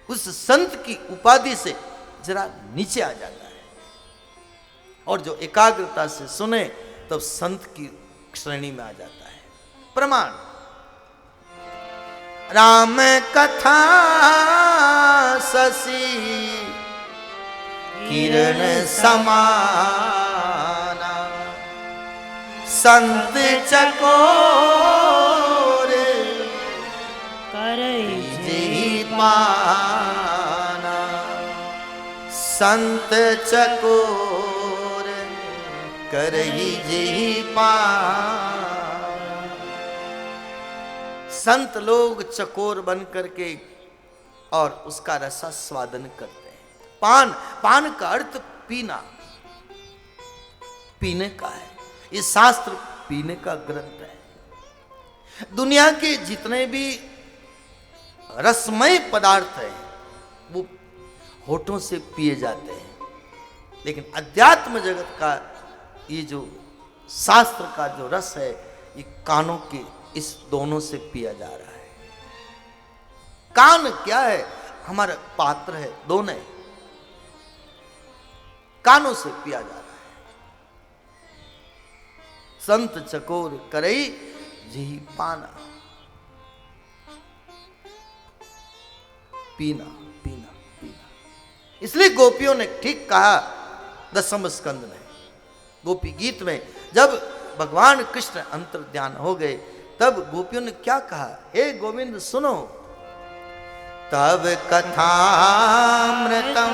उस संत की उपाधि से जरा नीचे आ जाता है, और जो एकाग्रता से सुने तब संत की श्रेणी में आ जाता है। प्रमाण, राम कथा शशि किरण समाना, संत चकोर करई जेहि पाना, संत चकोर करहि जेहि पाना। संत लोग चकोर बन करके और उसका रसास्वादन करते हैं। पान, पान का अर्थ पीना, पीने का है। ये शास्त्र पीने का ग्रंथ है। दुनिया के जितने भी रसमय पदार्थ हैं वो होठों से पिए जाते हैं, लेकिन अध्यात्म जगत का ये जो शास्त्र का जो रस है ये कानों के इस दोनों से पिया जा रहा है। कान क्या है? हमारा पात्र है, दोनों कानों से पिया जा रहा है। संत चकोर करई जेहि पाना, पीना पीना पीना। इसलिए गोपियों ने ठीक कहा दसम स्कंद में, गोपी गीत में, जब भगवान कृष्ण अंतर्ध्यान हो गए तब गोपियों ने क्या कहा? हे गोविंद सुनो, तब कथामृतम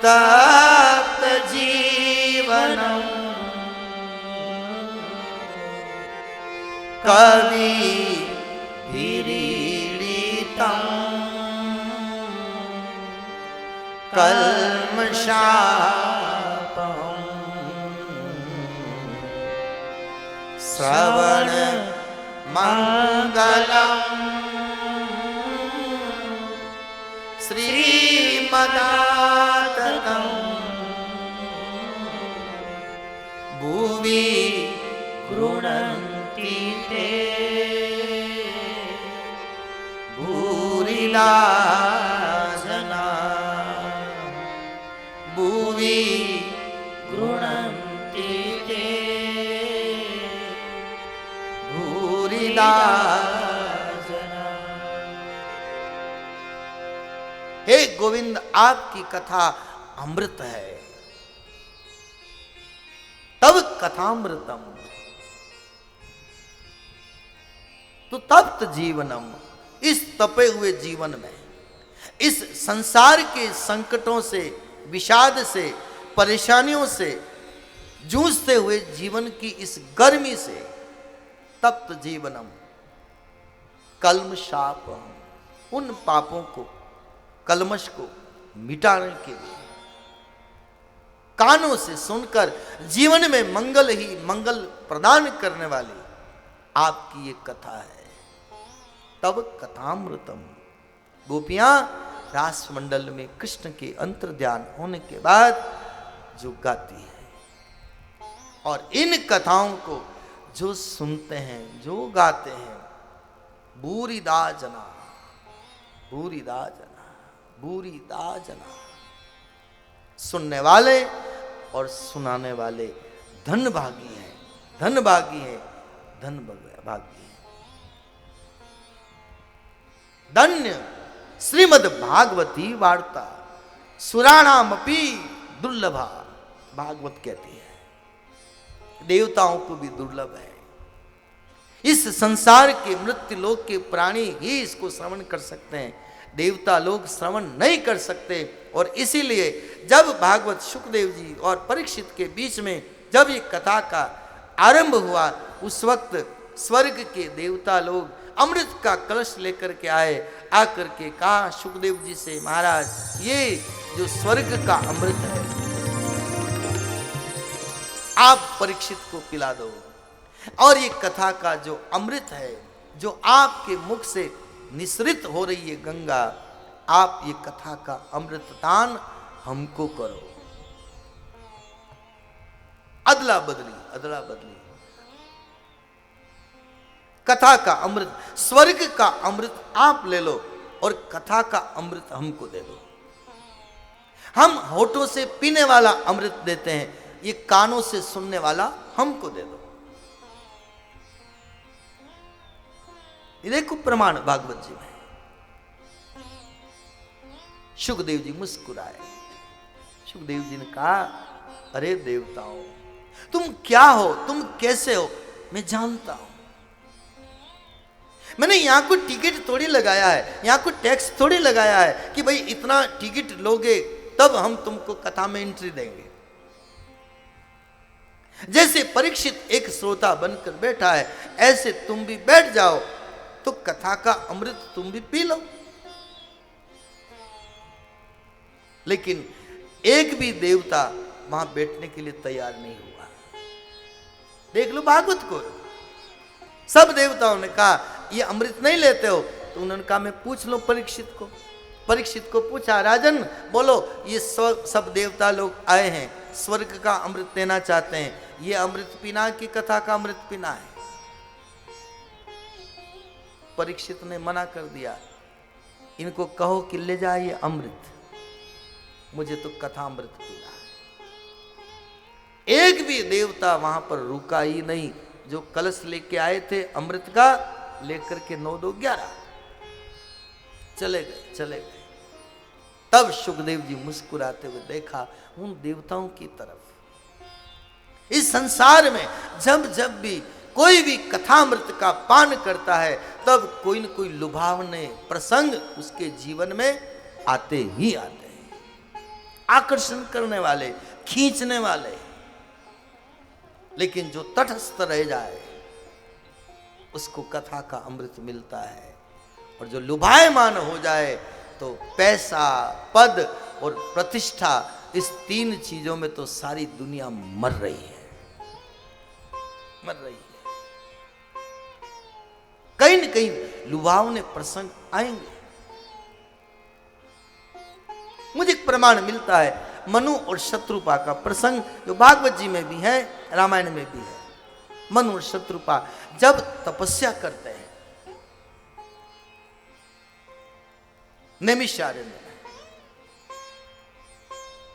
तप्त जीवनम कवि विरीडितम कल्मषापम श्रवण मंगलम श्रीमदाततम भुवि गृह्णन्ति ते भूरिदा जना, भुवि गृह्णन्ति ते भूरिदा जना। हे गोविंद, आपकी कथा अमृत है। तब कथामृतम, तो तप्त जीवनम, इस तपे हुए जीवन में, इस संसार के संकटों से, विषाद से, परेशानियों से जूझते हुए जीवन की इस गर्मी से, तप्त जीवनम कल्मषापम, उन पापों को, कलमश को मिटाने के लिए कानों से सुनकर जीवन में मंगल ही मंगल प्रदान करने वाली आपकी ये कथा है। तब कथामृतम, गोपियां रास मंडल में कृष्ण के अंतर्ध्यान होने के बाद जो गाती है, और इन कथाओं को जो सुनते हैं, जो गाते हैं, बूरीदा जना, बूरीदा जना, बूरीदा जना, सुनने वाले और सुनाने वाले धनभागी हैं, धनभागी हैं, धनभागी हैं। धन्य श्रीमद् भागवती वार्ता सुराणामपि दुर्लभा, भागवत कहती है देवताओं को भी दुर्लभ है। इस संसार के मृत्यु लोक के प्राणी ही इसको श्रवण कर सकते हैं, देवता लोग श्रवण नहीं कर सकते। और इसीलिए जब भागवत सुखदेव जी और परीक्षित के बीच में जब ये कथा का आरंभ हुआ, उस वक्त स्वर्ग के देवता लोग अमृत का कलश लेकर के आए, आकर के कहा सुखदेव जी से, महाराज ये जो स्वर्ग का अमृत है आप परीक्षित को पिला दो, और ये कथा का जो अमृत है, जो आपके मुख से निसृत हो रही है गंगा, आप ये कथा का अमृतदान हमको करो। अदला बदली कथा का अमृत, स्वर्ग का अमृत आप ले लो और कथा का अमृत हमको दे दो। हम होठों से पीने वाला अमृत देते हैं, ये कानों से सुनने वाला हमको दे दो। ये देखो प्रमाण भागवत जी में। सुखदेव जी मुस्कुराए। सुखदेव जी ने कहा, अरे देवताओं, तुम क्या हो, तुम कैसे हो, मैं जानता हूं। मैंने यहां कोई टिकट थोड़ी लगाया है, यहां कोई टैक्स थोड़ी लगाया है कि भाई इतना टिकट लोगे तब हम तुमको कथा में एंट्री देंगे। जैसे परीक्षित एक श्रोता बनकर बैठा है, ऐसे तुम भी बैठ जाओ तो कथा का अमृत तुम भी पी लो। लेकिन एक भी देवता वहां बैठने के लिए तैयार नहीं हुआ। देख लो भागवत को, सब देवताओं ने कहा ये अमृत नहीं लेते हो, तो उन्होंने कहा मैं पूछ लो परीक्षित को। परीक्षित को पूछा, राजन बोलो, ये सब देवता लोग आए हैं, स्वर्ग का अमृत लेना चाहते हैं, ये अमृत पीना कि कथा का अमृत पीना है? परीक्षित ने मना कर दिया, इनको कहो कि ले जाइए अमृत, मुझे तो कथा अमृत पीना है। एक भी देवता वहां पर रुका ही नहीं। जो कलश लेके आए थे अमृत का, लेकर के 9 2 11 चले गए। तब सुखदेव जी मुस्कुराते हुए देखा उन देवताओं की तरफ। इस संसार में जब जब भी कोई भी कथामृत का पान करता है, तब कोई न कोई लुभावने प्रसंग उसके जीवन में आते ही आते हैं, आकर्षण करने वाले, खींचने वाले। लेकिन जो तटस्थ रह जाए उसको कथा का अमृत मिलता है, और जो लुभायमान हो जाए तो पैसा, पद और प्रतिष्ठा, इस 3 चीजों में तो सारी दुनिया मर रही है। कहीं न कहीं लुभावने प्रसंग आएंगे। मुझे एक प्रमाण मिलता है मनु और शत्रुपा का प्रसंग, जो भागवत जी में भी है, रामायण में भी है। मनु और शत्रुपा जब तपस्या करते हैं नैमिषारण्य में,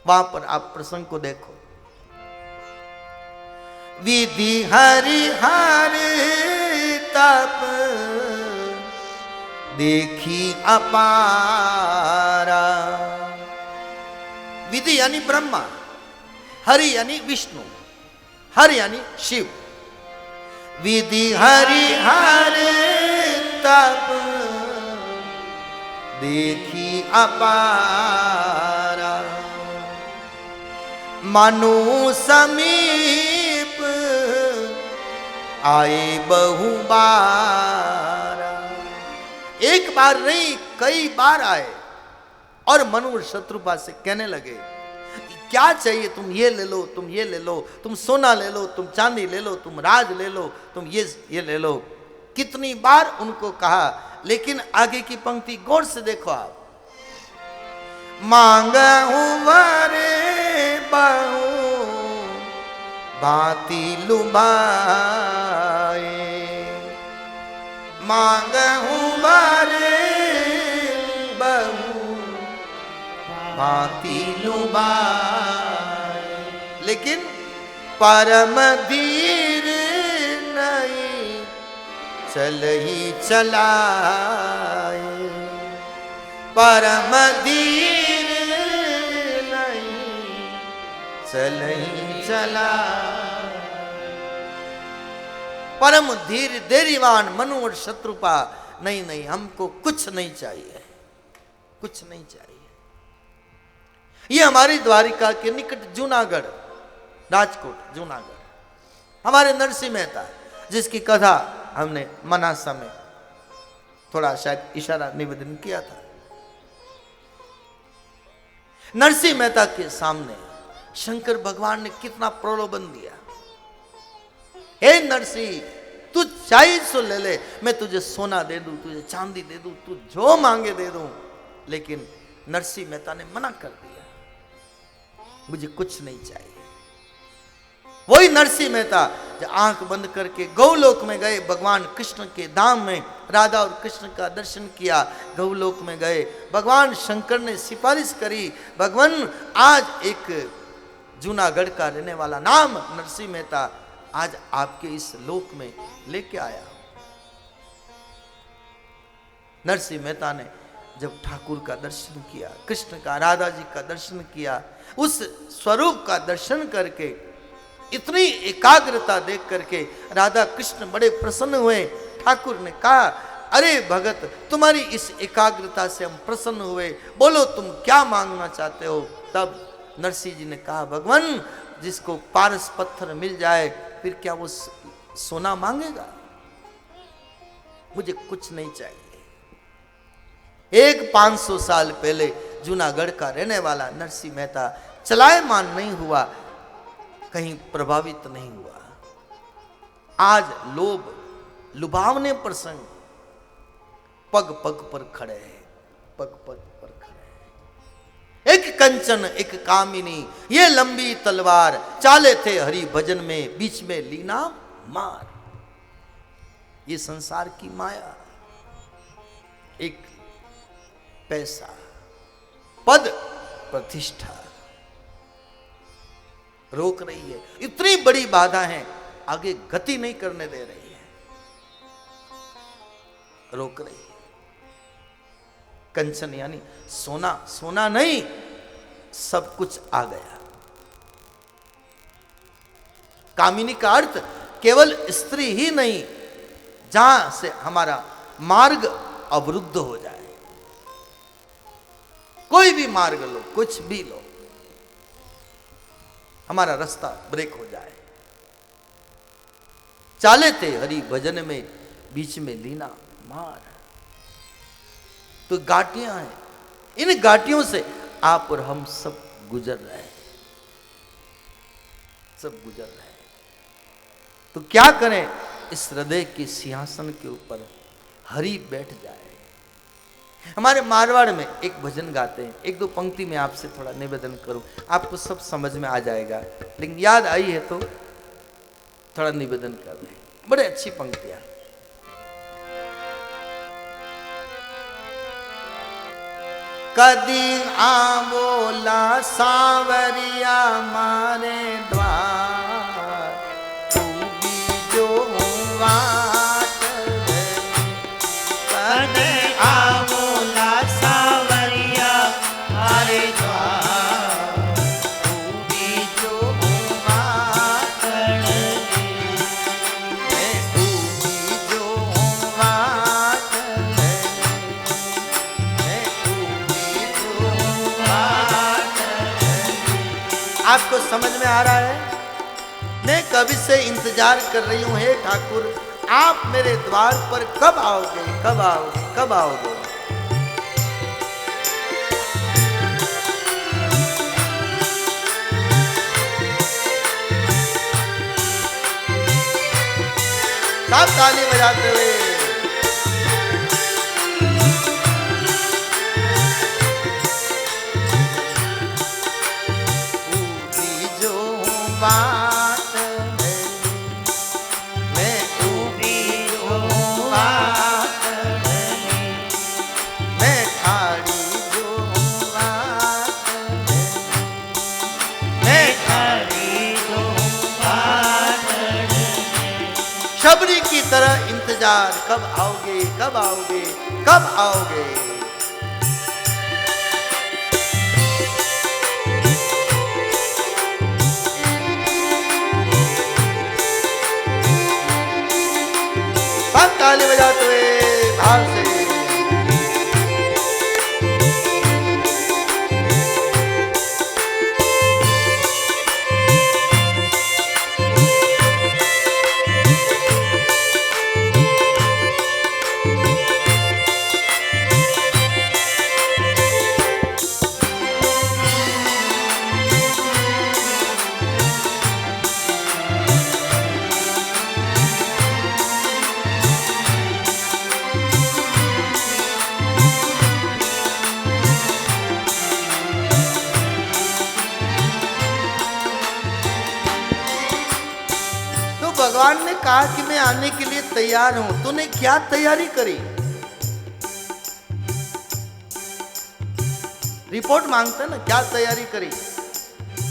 वहां पर आप प्रसंग को देखो। विधि हरिहर तप देखी अपारा। विधि यानी ब्रह्मा, हरि यानी विष्णु, हर यानी शिव। विधि हरिहर तप देखी अपारा। मनु समीप आए बहु बारा। एक बार नहीं, कई बार आए और मनु और शत्रुपा से कहने लगे, क्या चाहिए, तुम ये ले लो, तुम ये ले लो, तुम सोना ले लो, तुम चांदी ले लो, तुम राज ले लो, तुम ये ले लो। कितनी बार उनको कहा, लेकिन आगे की पंक्ति गौर से देखो आप। मांगहु वरे बहु भांति लुभाए। मांगहु वरे बहु भांति लुभाए। लेकिन परम धीर नहीं चल ही चलाए। परम धीर नहीं चल ही चलाए। परम धीर देरीवान मनु और शत्रुपा, नहीं हमको कुछ नहीं चाहिए, कुछ नहीं चाहिए। ये हमारी द्वारिका के निकट जूनागढ़, राजकोट जूनागढ़, हमारे नरसिंह मेहता, जिसकी कथा हमने मनासा में थोड़ा शायद इशारा निवेदन किया था। नरसिंह मेहता के सामने शंकर भगवान ने कितना प्रलोभन दिया। हे नरसिंह, तू चाहिए सो ले ले, मैं तुझे सोना दे दूं, तुझे चांदी दे दूं, तू जो मांगे दे दूं। लेकिन नरसिंह मेहता ने मना कर दिया, मुझे कुछ नहीं चाहिए। वही नरसिंह मेहता जो आंख बंद करके गौलोक में गए, भगवान कृष्ण के धाम में राधा और कृष्ण का दर्शन किया, गौलोक में गए, भगवान शंकर ने सिफारिश करी, भगवान आज एक जूनागढ़ का रहने वाला नाम नरसिंह मेहता आज आपके इस लोक में लेके आया। नरसिंह मेहता ने जब ठाकुर का दर्शन किया, कृष्ण का, राधा जी का दर्शन किया, उस स्वरूप का दर्शन करके, इतनी एकाग्रता देख करके राधा कृष्ण बड़े प्रसन्न हुए। ठाकुर ने कहा, अरे भगत, तुम्हारी इस एकाग्रता से हम प्रसन्न हुए, बोलो तुम क्या मांगना चाहते हो। तब नरसिंह जी ने कहा, भगवान, जिसको पारस पत्थर मिल जाए फिर क्या वो सोना मांगेगा? मुझे कुछ नहीं चाहिए। एक 500 साल पहले जूनागढ़ का रहने वाला नरसिंह मेहता चलायमान नहीं हुआ, कहीं प्रभावित नहीं हुआ। आज लोभ, लुभावने प्रसंग पग पग पर खड़े हैं, पग पग पर खड़े हैं। एक कंचन एक कामिनी, ये लंबी तलवार, चाले थे हरि भजन में, बीच में लीना मार। ये संसार की माया, एक पैसा, पद, प्रतिष्ठा रोक रही है। इतनी बड़ी बाधा है, आगे गति नहीं करने दे रही है, रोक रही है। कंचन यानी सोना, सोना नहीं, सब कुछ आ गया। कामिनी का अर्थ केवल स्त्री ही नहीं, जहां से हमारा मार्ग अवरुद्ध हो जाए। कोई भी मार्ग लो, कुछ भी लो, हमारा रास्ता ब्रेक हो जाए। चाले थे हरि भजन में, बीच में लीना मार। तो घाटियां हैं, इन घाटियों से आप और हम सब गुजर रहे हैं, सब गुजर रहे हैं। तो क्या करें? इस हृदय के सिंहासन के ऊपर हरि बैठ जाए। हमारे मारवाड़ में एक भजन गाते हैं, एक दो पंक्ति में आपसे थोड़ा निवेदन करूं, आपको सब समझ में आ जाएगा, लेकिन याद आई है तो थोड़ा निवेदन कर रहे हैं। बड़े अच्छी पंक्तियां। कदी आंबोला सांवरिया मारे द्वार, तू भी जो वाट कदी आंबोला सांवरिया मारे द्वार, तू भी जो वाट तू भी जो वाट आपको समझ में आ रहा है? मैं कभी से इंतजार कर रही हूं, हे ठाकुर, आप मेरे द्वार पर कब आओगे, कब आओगे, कब आओगे? सब ताली बजाते हुए बात है, मैं तू भी जो बात है, मैं खाड़ी जो बात है, मैं खाड़ी जो बात है। शबरी की तरह इंतजार, कब आओगे, कब आओगे, कब आओगे? ताली बजाते हुए भाव से कहा कि मैं आने के लिए तैयार हूं, तूने क्या तैयारी करी? रिपोर्ट मांगता ना, क्या तैयारी करी?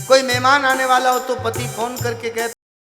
कोई मेहमान आने वाला हो तो पति फोन करके कहे